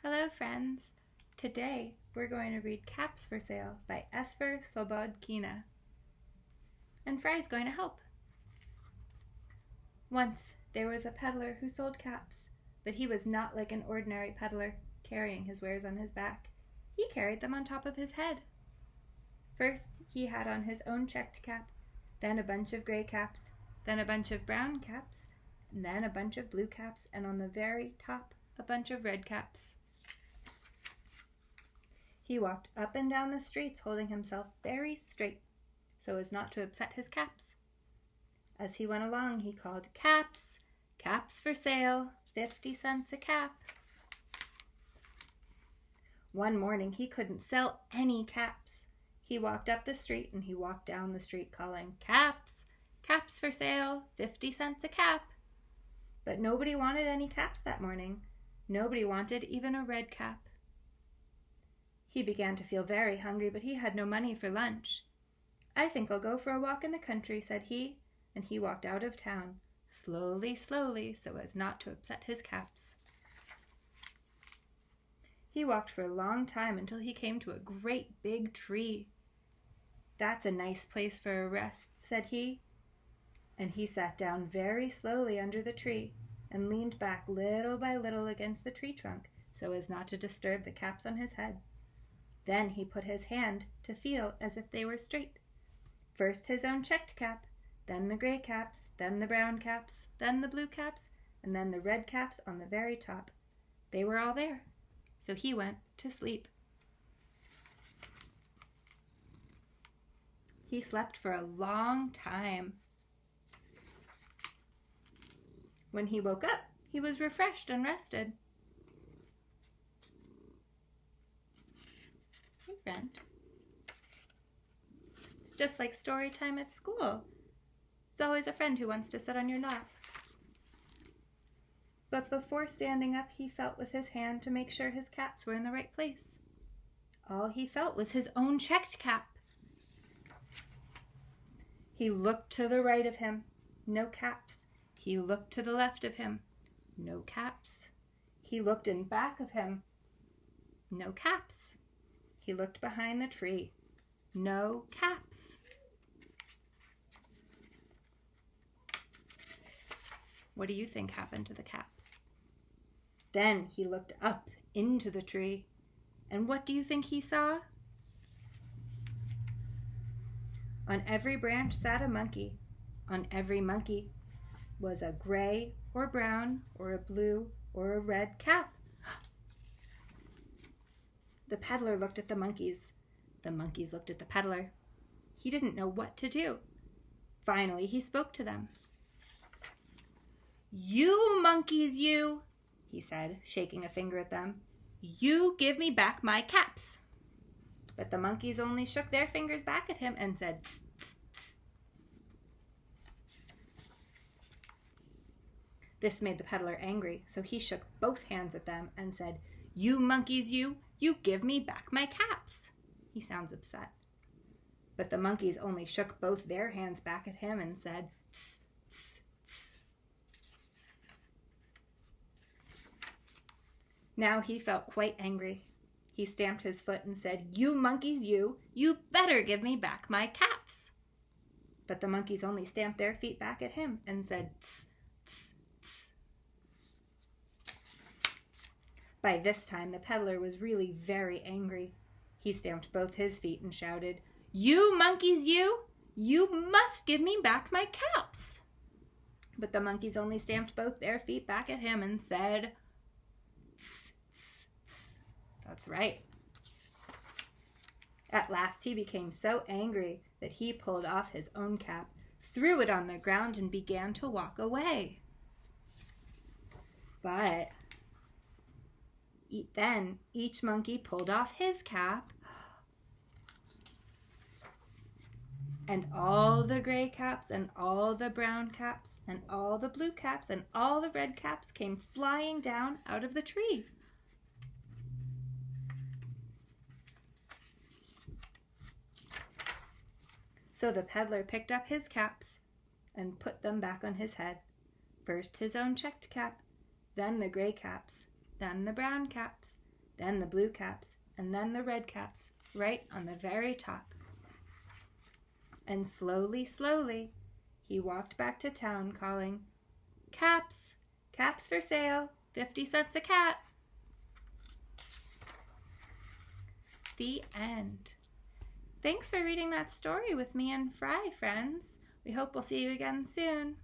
Hello friends! Today we're going to read Caps for Sale by Esphyr Slobodkina. And Fry's going to help. Once there was a peddler who sold caps, but he was not like an ordinary peddler, carrying his wares on his back. He carried them on top of his head. First he had on his own checked cap, then a bunch of gray caps, then a bunch of brown caps, and then a bunch of blue caps, and on the very top a bunch of red caps. He walked up and down the streets holding himself very straight so as not to upset his caps. As he went along he called, "Caps! Caps for sale! 50 cents a cap!" One morning he couldn't sell any caps. He walked up the street and he walked down the street calling, "Caps! Caps for sale! 50 cents a cap!" But nobody wanted any caps that morning. Nobody wanted even a red cap. He began to feel very hungry, but he had no money for lunch. "I think I'll go for a walk in the country," said he, and he walked out of town, slowly, slowly, so as not to upset his caps. He walked for a long time until he came to a great big tree. "That's a nice place for a rest," said he, and he sat down very slowly under the tree and leaned back little by little against the tree trunk so as not to disturb the caps on his head. Then he put his hand to feel as if they were straight. First his own checked cap, then the gray caps, then the brown caps, then the blue caps, and then the red caps on the very top. They were all there, so he went to sleep. He slept for a long time. When he woke up, he was refreshed and rested. Hey, friend. It's just like story time at school. There's always a friend who wants to sit on your lap. But before standing up, he felt with his hand to make sure his caps were in the right place. All he felt was his own checked cap. He looked to the right of him, no caps. He looked to the left of him, no caps. He looked in back of him, no caps. He looked behind the tree, no caps. What do you think happened to the caps? Then he looked up into the tree, and what do you think he saw? On every branch sat a monkey. On every monkey was a gray or brown or a blue or a red cap. The peddler looked at the monkeys. The monkeys looked at the peddler. He didn't know what to do. Finally, he spoke to them. "You monkeys, you," he said, shaking a finger at them. "You give me back my caps." But the monkeys only shook their fingers back at him and said, "Tss, tss, tss." This made the peddler angry, so he shook both hands at them and said, "You monkeys, you give me back my caps." He sounds upset. But the monkeys only shook both their hands back at him and said, "Tss, tss, tss." Now he felt quite angry. He stamped his foot and said, "You monkeys, you better give me back my caps." But the monkeys only stamped their feet back at him and said, "Tss, tss, tss." By this time, the peddler was really very angry. He stamped both his feet and shouted, "You monkeys, you must give me back my caps." But the monkeys only stamped both their feet back at him and said, "Tss, tss, tss." That's right. At last he became so angry that he pulled off his own cap, threw it on the ground, and began to walk away. But then each monkey pulled off his cap, and all the gray caps and all the brown caps and all the blue caps and all the red caps came flying down out of the tree. So the peddler picked up his caps and put them back on his head. First his own checked cap, then the gray caps, then the brown caps, then the blue caps, and then the red caps, right on the very top. And slowly, slowly, he walked back to town calling, "Caps! Caps for sale! 50 cents a cap!" The end. Thanks for reading that story with me and Fry, friends. We hope we'll see you again soon.